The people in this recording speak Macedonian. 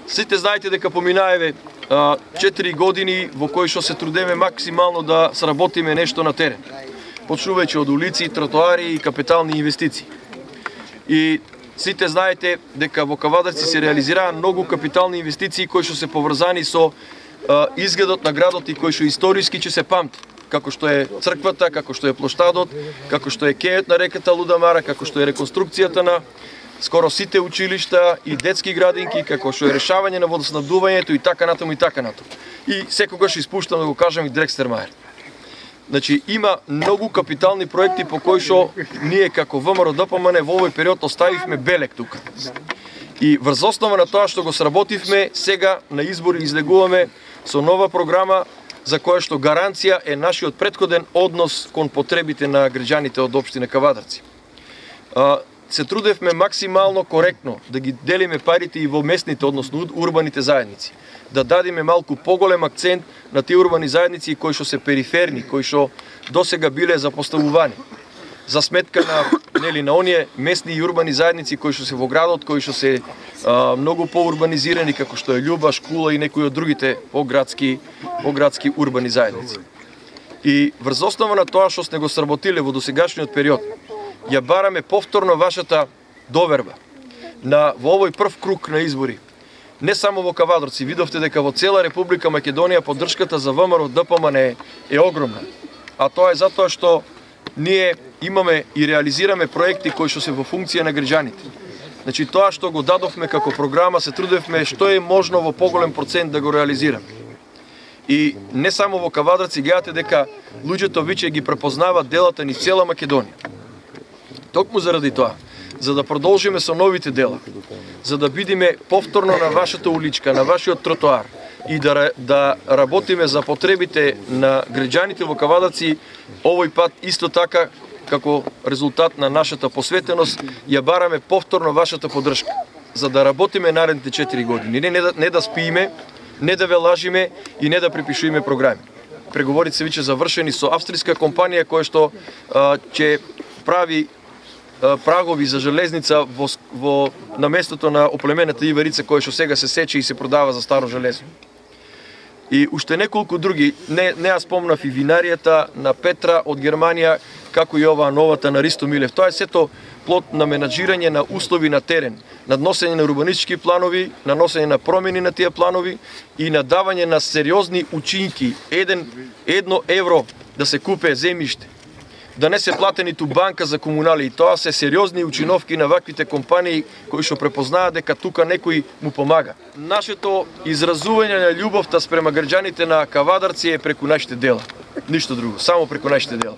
Сите знаете дека поминаеве 4 години во кои што се трудеме максимално да сработиме нешто на терен. Почнувајќи од улици, тротоари и капитални инвестиции. И сите знаете дека во Кавадарци се реализираа многу капитални инвестиции кои што се поврзани со изгледот на градот и кои што историски ќе се памти, како што е црквата, како што е плоштадот, како што е кејот на реката Лудамара, како што е реконструкцијата на скоро сите училишта и детски градинки, како што е решавање на водоснабдувањето и така натаму и така натаму. И секогаш испуштам да го кажам и Дрекстермајер. Значи има многу капитални проекти по кои што ние како ВМРО ДПМН во овој период оставивме белег тука. И врз основа на тоа што го сработивме, сега на избори излегуваме со нова програма за која што гаранција е нашиот претходен однос кон потребите на граѓаните од општина Кавадарци. Се трудевме максимално коректно да ги делиме парите и во местните, односно урбаните заедници. Да дадиме малку поголем акцент на тие урбани заедници кои што се периферни, кои што досега биле запоставувани. За сметка на оние местни и урбани заедници кои што се во градот, кои што се многу поурбанизирани, како што е Љуба, Шкула и некои од другите поградски урбани заедници. И врз основа на тоа што сте го сработиле во досегашниот период, ја бараме повторно вашата доверба во овој прв круг на избори. Не само во Кавадарци, видовте дека во цела Република Македонија поддршката за ВМРО ДПМН е огромна. А тоа е затоа што ние имаме и реализираме проекти кои што се во функција на граѓаните. Значи тоа што го дадовме како програма, се трудевме што е можно во поголем процент да го реализираме. И не само во Кавадарци, гледате дека луѓето веќе ги препознаваат делата ни цела Македонија. Токму заради тоа, за да продолжиме со новите дела, за да бидеме повторно на вашата уличка, на вашиот тротоар и да работиме за потребите на граѓаните во Кавадарци, овој пат исто така, како резултат на нашата посветеност, ја бараме повторно вашата поддршка, за да работиме наредните 4 години. Не да спиеме, не да ве лажиме и не да припишуваме програми. Преговорите се веќе завршени со австријска компанија која што ќе прави прагови за железница на местото на оплемената иварица која што сега се сече и се продава за старо железо. И уште неколку други, не ја спомнав и винаријата на Петра од Германија, како и оваа новата на Ристо Милев. Тоа е сето плод на менаџирање на услови на терен, надносење на урбанистички планови, наносење на промени на тие планови и на давање на сериозни учинки. 1 евро да се купе земјиште, да не се плате ниту банка за комунали. И тоа се сериозни учиновки на ваквите компании кои што препознаат дека тука некој му помага. Нашето изразување на љубовта спрема граѓаните на Кавадарци е преку нашите дела. Ништо друго, само преку нашите дела.